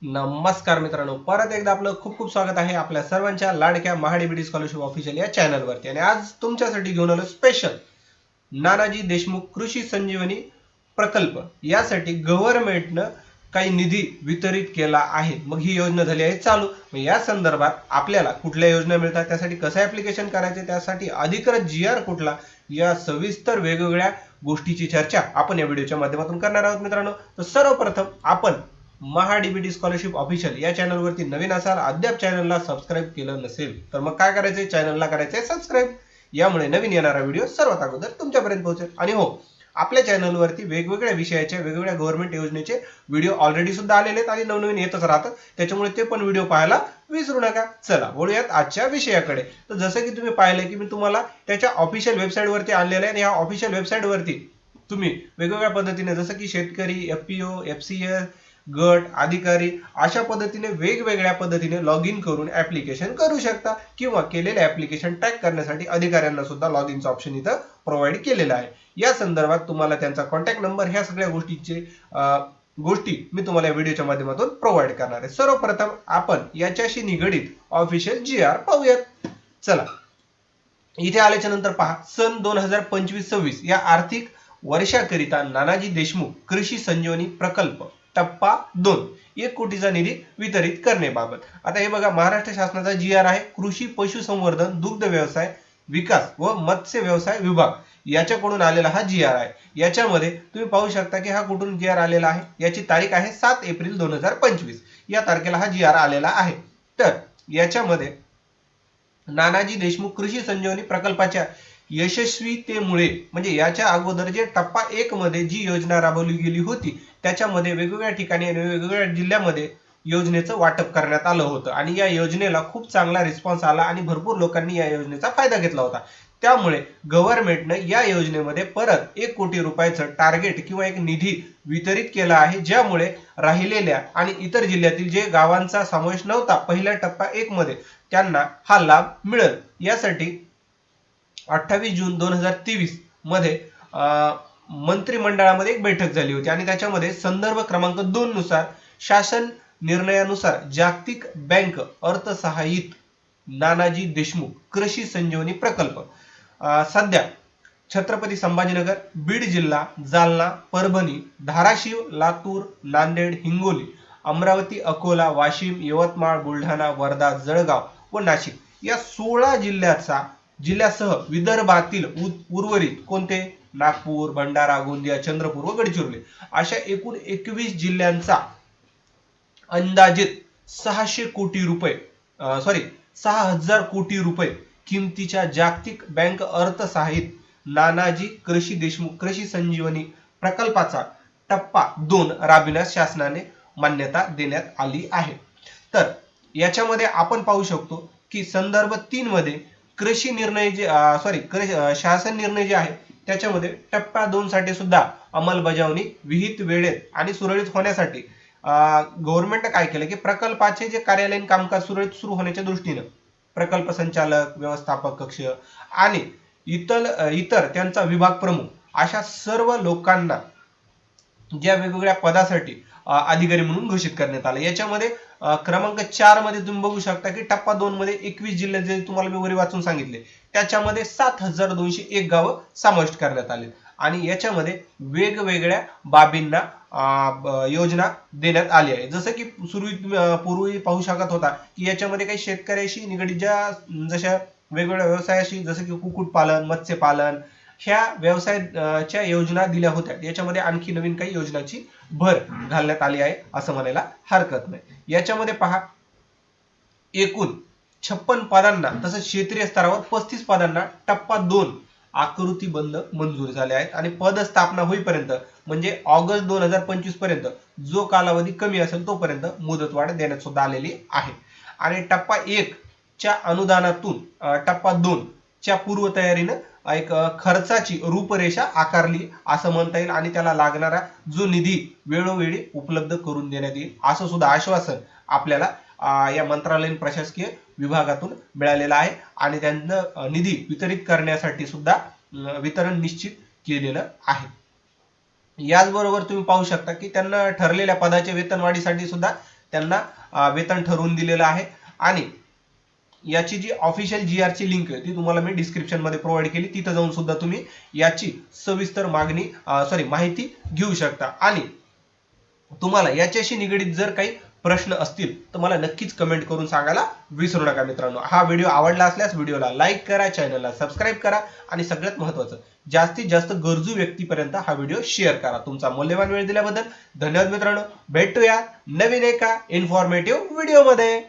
नमस्कार मित्रांनो, परत एकदा आपलं खूप खूप स्वागत आहे आपल्या सर्वांच्या लाडक्या महाडीबीटी स्कॉलरशिप ऑफिशियल या चॅनलवरती. आणि आज तुमच्यासाठी घेऊन आलो स्पेशल नानाजी देशमुख कृषी संजीवनी प्रकल्प. यासाठी गव्हर्नमेंटनं काही निधी वितरित केला आहे. मग ही योजना झाली आहे चालू. मग या संदर्भात आपल्याला कुठल्या योजना मिळतात, त्यासाठी कसं ऍप्लिकेशन करायचे, त्यासाठी अधिकृत GR कुठला, या सविस्तर वेगवेगळ्या गोष्टीची चर्चा आपण या व्हिडिओच्या माध्यमातून करणार आहोत मित्रांनो. तर सर्वप्रथम आपण महाडीबीटी स्कॉलरशिप ऑफिशियल या चॅनलवरती नवीन असाल, अद्याप चॅनलला सबस्क्राईब केलं नसेल तर मग काय करायचंय, चॅनलला करायचंय सबस्क्राईब. यामुळे नवीन येणारा व्हिडिओ सर्वात अगोदर तुमच्यापर्यंत पोहोचेल. आणि हो, आपल्या चॅनलवरती वेगवेगळ्या विषयाचे वेगवेगळ्या गव्हर्नमेंट योजनेचे व्हिडिओ ऑलरेडी सुद्धा आलेले आहेत आणि नवनवीन येतच राहतात, त्याच्यामुळे ते पण व्हिडिओ पाहायला विसरू नका. चला वळूयात आजच्या विषयाकडे. तर जसं की तुम्ही पाहिलं की मी तुम्हाला त्याच्या ऑफिशियल वेबसाईटवरती आणलेलं आहे. आणि या ऑफिशियल वेबसाईटवरती तुम्ही वेगवेगळ्या पद्धतीने जसं की शेतकरी, FPO, FCS, गट, अधिकारी अशा पद्धतीने वेगवेगळ्या पद्धतीने लॉग इन करून ऍप्लिकेशन करू शकता, किंवा केलेले ऍप्लिकेशन ट्रॅक करण्यासाठी अधिकाऱ्यांना सुद्धा लॉग इनचं ऑप्शन इथं प्रोव्हाइड केलेलं आहे. या संदर्भात तुम्हाला त्यांचा कॉन्टॅक्ट नंबर, ह्या सगळ्या गोष्टी मी तुम्हाला या व्हिडिओच्या माध्यमातून प्रोव्हाइड करणार आहे. सर्वप्रथम आपण याच्याशी निगडीत ऑफिशियल GR पाहूयात. चला, इथे आल्याच्या नंतर पहा, सन 2025-26 या आर्थिक वर्षाकरिता नानाजी देशमुख कृषी संजीवनी प्रकल्प टप्पा 2 1 कोटीचा निधी वितरित करण्याबाबत. आता हे बघा, महाराष्ट्र शासनाचा GR आहे. कृषी पशुसंवर्धन, दुग्ध व्यवसाय विकास व मत्स्य व्यवसाय विभाग याच्याकडून आलेला हा GR आहे. याच्यामध्ये तुम्ही पाहू शकता की हा कुठून GR आलेला आहे. याची तारीख आहे 7 एप्रिल 2025. या तारखेला हा GR आलेला आहे. तर याच्यामध्ये नानाजी देशमुख कृषी संजीवनी प्रकल्पाच्या यशस्वीतेमुळे, म्हणजे याच्या अगोदर जे टप्पा 1 मध्ये जी योजना राबवली गेली होती, त्याच्यामध्ये वेगवेगळ्या ठिकाणी आणि वेगवेगळ्या जिल्ह्यामध्ये योजनेचं वाटप करण्यात आलं होतं. आणि या योजनेला खूप चांगला रिस्पॉन्स आला आणि भरपूर लोकांनी या योजनेचा फायदा घेतला होता. त्यामुळे गव्हर्नमेंटनं या योजनेमध्ये परत 1 कोटी रुपयाचं टार्गेट किंवा एक निधी वितरित केला आहे, ज्यामुळे राहिलेल्या आणि इतर जिल्ह्यातील जे गावांचा समावेश नव्हता पहिल्या टप्पा 1 मध्ये, त्यांना हा लाभ मिळेल. यासाठी 28 जून 2023 मध्ये मंत्रिमंडळामध्ये एक बैठक झाली होती आणि त्याच्यामध्ये संदर्भ क्रमांक 2 नुसार शासन निर्णयानुसार जागतिक बँक अर्थसहाय्यित नानाजी देशमुख कृषी संजीवनी प्रकल्प सध्या छत्रपती संभाजीनगर, बीड जिल्हा, जालना, परभणी, धाराशिव, लातूर, नांदेड, हिंगोली, अमरावती, अकोला, वाशिम, यवतमाळ, बुलढाणा, वर्धा, जळगाव व नाशिक या 16 जिल्ह्यासह विदर्भातील उर्वरित कोणते, नागपूर, भंडारा, गोंदिया, चंद्रपूर व गडचिरोली अशा एकूण 21 जिल्ह्यांचा अंदाजित 6,000 कोटी रुपये किमतीच्या जागतिक बँक अर्थसहाय्यित नानाजी कृषी संजीवनी प्रकल्पाचा टप्पा 2 राबविण्यास शासनाने मान्यता देण्यात आली आहे. तर याच्यामध्ये आपण पाहू शकतो की संदर्भ 3 मध्ये कृषी निर्णय जे शासन निर्णय जे आहे, त्याच्यामध्ये टप्पा 2 साठी सुद्धा अंमलबजावणी विहित वेळेत आणि सुरळीत होण्यासाठी गव्हर्नमेंटने काय केलं की प्रकल्पाचे जे कार्यालयीन कामकाज सुरळीत सुरू होण्याच्या दृष्टीने प्रकल्प संचालक, व्यवस्थापक कक्ष आणि इतर त्यांचा विभाग प्रमुख अशा सर्व लोकांना ज्या वेगवेगळ्या पदासाठी अधिकारी म्हणून घोषित करण्यात आले. याच्यामध्ये क्रमांक 4 मध्ये तुम्ही बघू शकता की टप्पा 2 मध्ये 21 जिल्हे जे तुम्हाला मी वरी वाचून सांगितले, त्याच्यामध्ये 7,201 गावं समाविष्ट करण्यात आले. आणि याच्यामध्ये वेगवेगळ्या बाबींना योजना देण्यात आली आहे. जसं की पूर्वी पाहू शकत होता की याच्यामध्ये काही शेतकऱ्याशी निगडीत जशा वेगवेगळ्या व्यवसायाशी, जसं की कुक्कुटपालन, मत्स्यपालन, ह्या व्यवसायाच्या योजना दिल्या होत्या. याच्यामध्ये आणखी नवीन काही योजनांची भर घालण्यात आली आहे असं म्हणायला हरकत नाही. याच्यामध्ये पहा, एकूण 56 पदांना तसंच क्षेत्रीय स्तरावर 35 पदांना टप्पा 2 आकृतीबंध मंजूर झाले आहेत. आणि पद स्थापना होईपर्यंत, म्हणजे ऑगस्ट 2025 पर्यंत जो कालावधी कमी असेल तोपर्यंत मुदतवाढ देण्यात सुद्धा आलेली आहे. आणि टप्पा 1 च्या अनुदानातून टप्पा 2 च्या पूर्वतयारीनं एक खर्चाची रूपरेषा आकारली असं म्हणता येईल. आणि त्याला लागणारा जो निधी वेळोवेळी उपलब्ध करून देण्यात येईल असं सुद्धा आश्वासन आपल्याला या मंत्रालयीन प्रशासकीय विभागातून मिळालेला आहे. आणि त्यांचं निधी वितरित करण्यासाठी सुद्धा वितरण निश्चित केलेलं आहे. याचबरोबर तुम्ही पाहू शकता की त्यांना ठरलेल्या पदाच्या वेतनवाढीसाठी सुद्धा त्यांना वेतन ठरवून दिलेलं आहे. आणि याची जी ऑफिशियल GR ची लिंक आहे ती तुम्हाला मी डिस्क्रिप्शन मध्ये प्रोव्हाइड केली, तिथं जाऊन सुद्धा तुम्ही याची सविस्तर माहिती घेऊ शकता. आणि तुम्हाला याच्याशी निगडीत जर काही प्रश्न असतील तर मला नक्कीच कमेंट करून सांगायला विसरू नका मित्रांनो. हा व्हिडिओ आवडला असल्यास व्हिडिओला लाईक करा, चॅनलला सबस्क्राईब करा आणि सगळ्यात महत्त्वाचं जास्तीत जास्त गरजू व्यक्तीपर्यंत हा व्हिडिओ शेअर करा. तुमचा मूल्यवान वेळ दिल्याबद्दल धन्यवाद मित्रांनो. भेटूया नवीन एका इन्फॉर्मेटिव्ह व्हिडिओमध्ये.